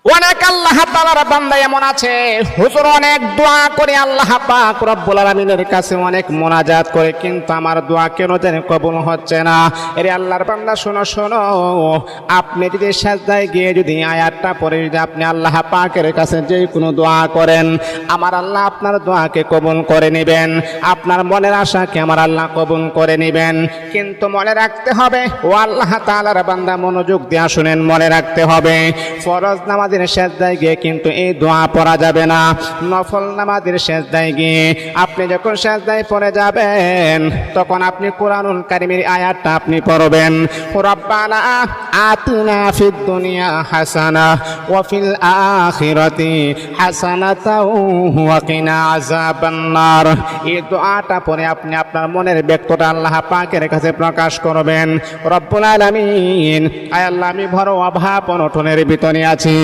অনেক আল্লাহ তাআলার বান্দা এমন আছে হুজুর অনেক দোয়া করে আল্লাহ পাক রব্বুল আলামিনের কাছে অনেক মোনাজাত করে, কিন্তু আমার দোয়া কেন যেন কবুল হচ্ছে না। এরে আল্লাহর বান্দা শোনো শোনো, আপনি যদি সাজদায় গিয়ে যদি আয়াতটা পড়ে যদি আপনি আল্লাহ পাকের কাছে যে কোনো দোয়া করেন, আমার আল্লাহ আপনার দোয়াকে কবুল করে নেবেন, আপনার মনের আশাকে আমার আল্লাহ কবুল করে নেবেন। কিন্তু মনে রাখতে হবে ও আল্লাহ তাআলার বান্দা, মনোযোগ দিয়ে শুনেন, মনে রাখতে হবে ফরজ নামাজের সেজদায় গিয়ে কিন্তু এই দোয়া পড়া যাবে না। নফল নামাজের সেজদায় গিয়ে আপনি যখন সেজদায় পড়ে যাবেন তখন আপনি কোরআনুল কারীমের আয়াতটা আপনি পড়বেন, রব্বানা আতিনা ফিদ দুনিয়া হাসানা ওয়া ফিল আখিরাতি হাসানাতাও ওয়া কিনা আযাবান নার। এই দোয়াটা পড়ে আপনি আপনার মনের ব্যক্তটা আল্লাহ পাকের কাছে প্রকাশ করবেন। রব্বুল আলামিন, আয় আল্লাহ, আমি বড় অভাব অনটনের ভিতরে আছি।